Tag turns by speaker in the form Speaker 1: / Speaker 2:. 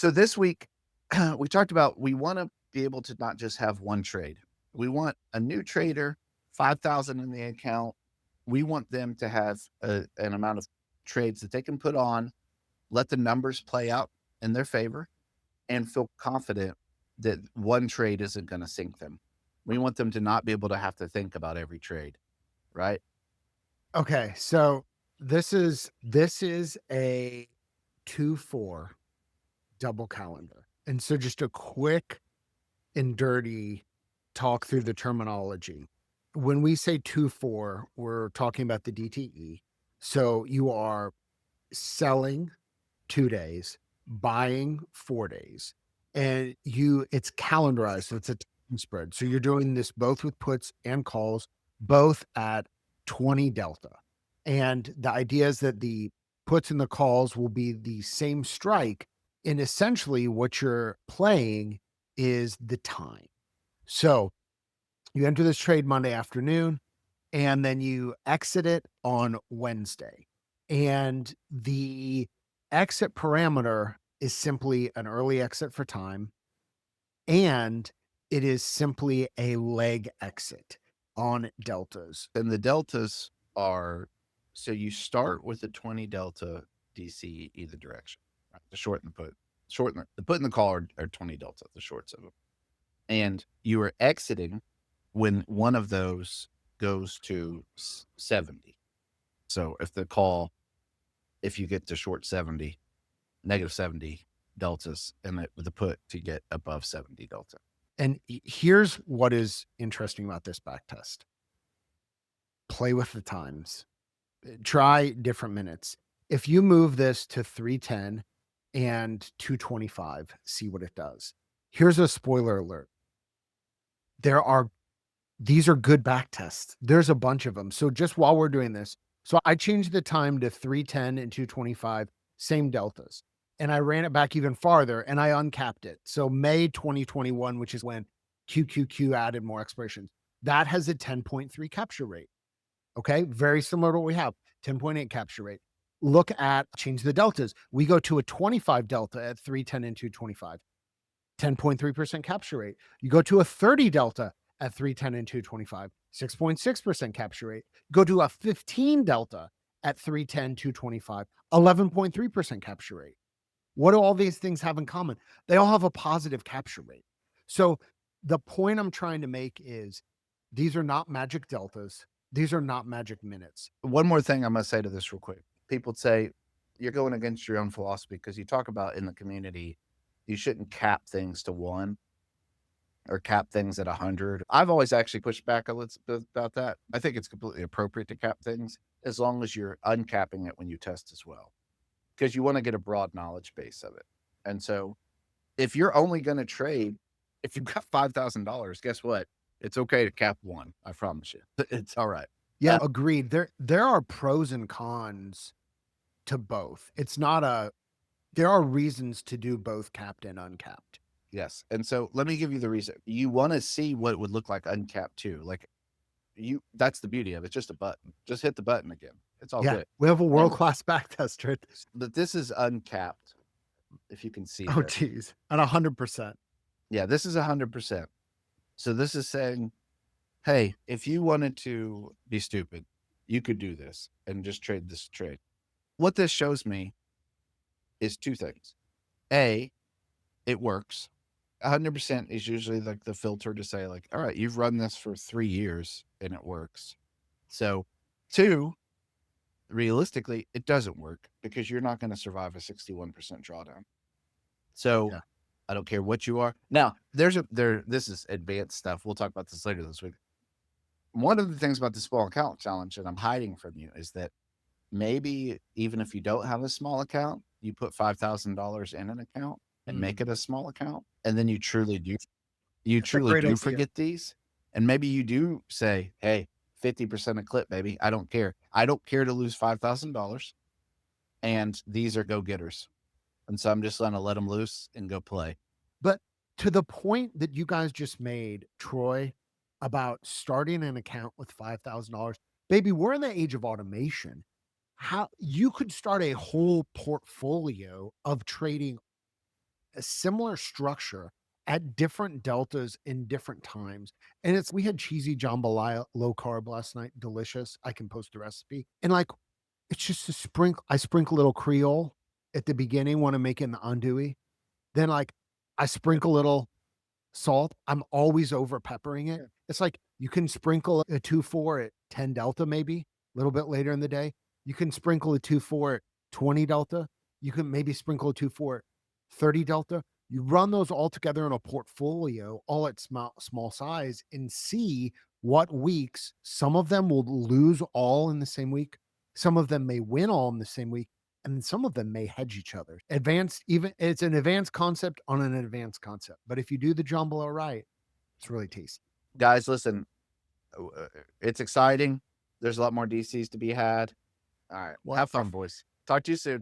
Speaker 1: So this week, we talked about we want to be able to not just have one trade. We want a new trader, 5,000 in the account. We want them to have an amount of trades that they can put on, let the numbers play out in their favor, and feel confident that one trade isn't going to sink them. We want them to not be able to have to think about every trade, right?
Speaker 2: Okay, so this is a 2-4 double calendar. And so just a quick and dirty talk through the terminology. When we say 2-4, we're talking about the DTE. So you are selling 2 days, buying 4 days, and it's calendarized, so it's a time spread. So you're doing this both with puts and calls, both at 20 delta. And the idea is that the puts and the calls will be the same strike, and essentially what you're playing is the time. So you enter this trade Monday afternoon, and then you exit it on Wednesday. And the exit parameter is simply an early exit for time, and it is simply a leg exit on deltas.
Speaker 1: And the deltas are, so you start with the 20 delta DC either direction, right? The short and the put. The put and the call are 20 delta, the shorts of them. And you are exiting when one of those goes to 70. So if you get to short 70, negative 70 deltas, and with the put to get above 70 delta.
Speaker 2: And here's what is interesting about this back test. Play with the times. Try different minutes. If you move this to 310 and 225, see what it does. Here's a spoiler alert. There are These are good back tests. There's a bunch of them. So just while we're doing this, so I changed the time to 310 and 225, same deltas. And I ran it back even farther and I uncapped it. So May 2021, which is when QQQ added more expirations, that has a 10.3 capture rate. Okay. Very similar to what we have, 10.8 capture rate. Look at change the deltas. We go to a 25 delta at 310 and 225, 10.3% capture rate. You go to a 30 delta at 310 and 225, 6.6% capture rate. Go to a 15 delta at 310, 225, 11.3% capture rate. What do all these things have in common? They all have a positive capture rate. So the point I'm trying to make is these are not magic deltas. These are not magic minutes.
Speaker 1: One more thing I must say to this real quick. People say you're going against your own philosophy because you talk about in the community, you shouldn't cap things to one or cap things at 100. I've always actually pushed back a little bit about that. I think it's completely appropriate to cap things as long as you're uncapping it when you test as well, because you want to get a broad knowledge base of it. And so if you're only going to trade, if you've got $5,000, guess what? It's okay to cap one. I promise you. It's all right.
Speaker 2: Yeah, agreed. There are pros and cons to both. It's not a There are reasons to do both capped and uncapped.
Speaker 1: Yes. And so let me give you the reason. You want to see what it would look like uncapped too. Like that's the beauty of it. Just a button. Just hit the button again. It's all
Speaker 2: Yeah,
Speaker 1: good.
Speaker 2: we have a
Speaker 1: And
Speaker 2: world-class back tester.
Speaker 1: but this is uncapped. If you can see
Speaker 2: Oh,
Speaker 1: there.
Speaker 2: geez, at 100%.
Speaker 1: Yeah, this is 100%. So this is saying, hey, if you wanted to be stupid, you could do this and just trade this trade. What this shows me is two things. A, it works. 100% is usually like the filter to say like, all right, you've run this for 3 years and it works. So, two, realistically, it doesn't work because you're not going to survive a 61% drawdown. So,
Speaker 2: Yeah.
Speaker 1: I don't care what you are. Now, this is advanced stuff. We'll talk about this later this week. One of the things about the small account challenge that I'm hiding from you is that maybe even if you don't have a small account, you put $5,000 in an account and make
Speaker 2: Mm,
Speaker 1: it a small account, and then you
Speaker 2: that's a
Speaker 1: truly
Speaker 2: great
Speaker 1: do
Speaker 2: idea.
Speaker 1: forget these, and maybe you do say, "Hey, 50% a clip, baby. I don't care. I don't care to lose $5,000, and these are go getters, and so I'm just gonna let them loose and go play."
Speaker 2: But to the point that you guys just made, Troy, about starting an account with $5,000, baby, we're in the age of automation. How you could start a whole portfolio of trading a similar structure at different deltas in different times. And it's we had cheesy jambalaya low carb last night, delicious. I can post the recipe. And like it's just a sprinkle. I sprinkle a little Creole at the beginning when I'm making the andouille. Then like I sprinkle a little salt. I'm always over peppering it.
Speaker 1: Yeah.
Speaker 2: It's like you can sprinkle a 2-4 at 10 delta, maybe a little bit later in the day. You can sprinkle a 2-4 at 20 delta. You can maybe sprinkle a 2-4 at 30 delta. You run those all together in a portfolio, all at small size, and see what weeks. Some of them will lose all in the same week. Some of them may win all in the same week, and some of them may hedge each other. Advanced, even it's an advanced concept on an advanced concept. But if you do the jambalaya right, it's really tasty.
Speaker 1: Guys, listen, it's exciting. There's a lot more DCs to be had. All right.
Speaker 2: What?
Speaker 1: Have fun, boys. Talk to you soon.